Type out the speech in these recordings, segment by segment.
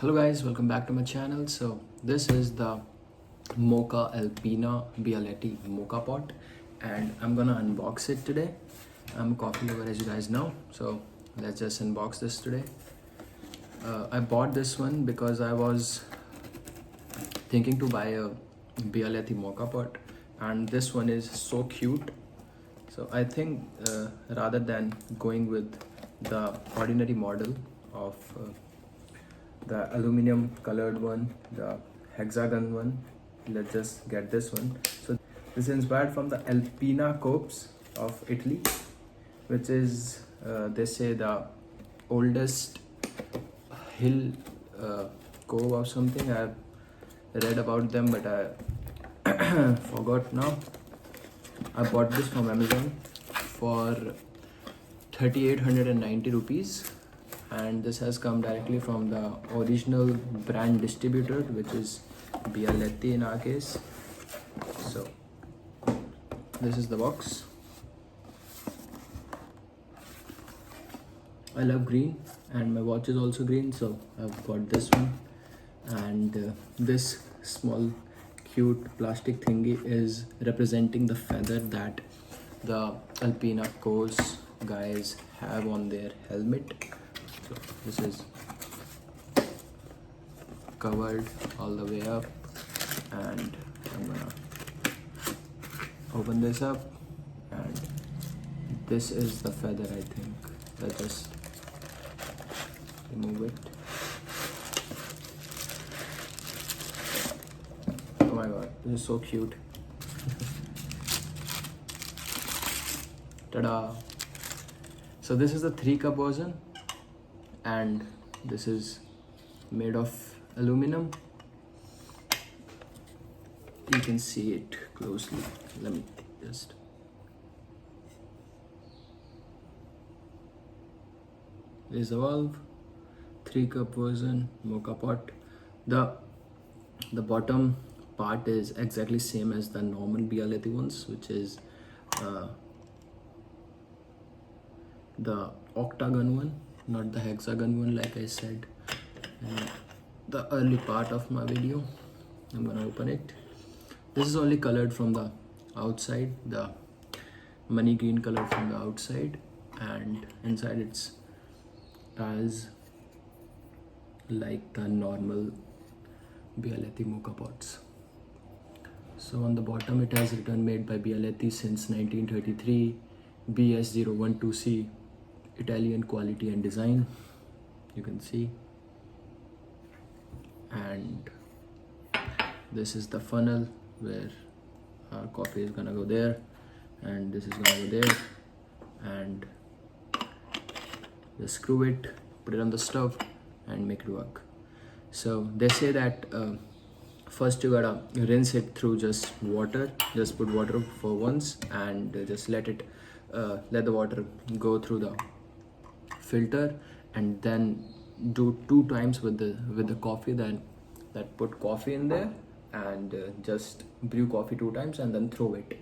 Hello guys, welcome back to my channel. So this is the Mocha Alpina Bialetti Mocha pot and I'm gonna unbox it today. I'm a coffee lover as you guys know, so let's just unbox this today. I bought this one because I was thinking to buy a Bialetti Mocha pot and this one is so cute. So I think rather than going with the ordinary model of the aluminum colored one, the hexagon one, let's just get this one. So this is inspired from the Alpina Copes of Italy, which is they say the oldest hill cove or something. I've read about them but I forgot now. I bought this from Amazon for 3890 rupees and this has come directly from the original brand distributor, which is Bialetti in our case. So this is the box. I love green and my watch is also green, so I've got this one. And this small cute plastic thingy is representing the feather that the Alpina Course guys have on their helmet. So this is covered all the way up and I'm gonna open this up and this is the feather. I think let's just remove it. Oh my god, this is so cute. Ta-da! So this is the 3-cup version and this is made of aluminum. You can see it closely. Let me just there's the valve. 3-cup version mocha pot. The bottom part is exactly same as the normal Bialetti ones, which is the octagon one, not the hexagon one like I said in the early part of my video. I'm gonna open it. This is only colored from the outside, the money green color from the outside, and inside it's as like the normal Bialetti mocha pots. So on the bottom it has written made by Bialetti since 1933, BS012C, Italian quality and design. You can see. And this is the funnel where our coffee is gonna go there and this is gonna go there, and just screw it, put it on the stove and make it work. So they say that first you gotta rinse it through just water. Just put water for once and just let the water go through the filter, and then do 2 times with the coffee. Then put coffee in there and just brew coffee 2 times and then throw it,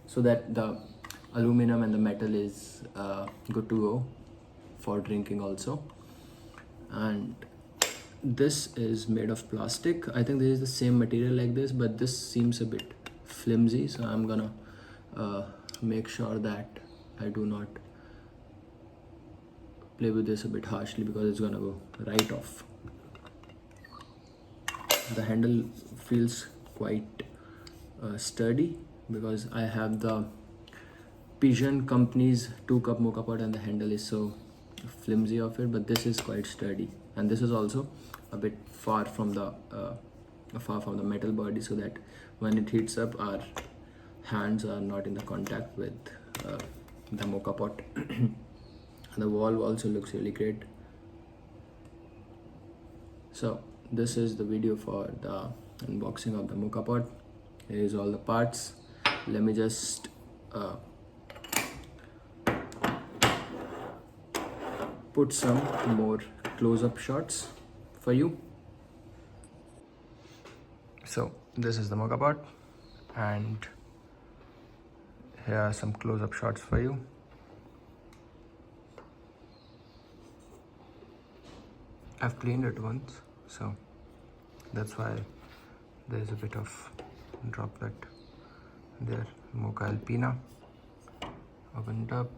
so that the aluminum and the metal is good to go for drinking also. And this is made of plastic. I think this is the same material like this, but this seems a bit flimsy, so I'm gonna make sure that I do not play with this a bit harshly because it's gonna go right off. The handle feels quite sturdy because I have the Pigeon company's 2-cup mocha pot and the handle is so flimsy of it, but this is quite sturdy. And this is also a bit far from the metal body, so that when it heats up our hands are not in the contact with the mocha pot. The valve also looks really great. So this is the video for the unboxing of the mocha pot. Here is all the parts. Let me just put some more close-up shots for you. So this is the mocha pot and here are some close-up shots for you. I've cleaned it once. so that's why there's a bit of droplet there. Mocha Alpina, open it up.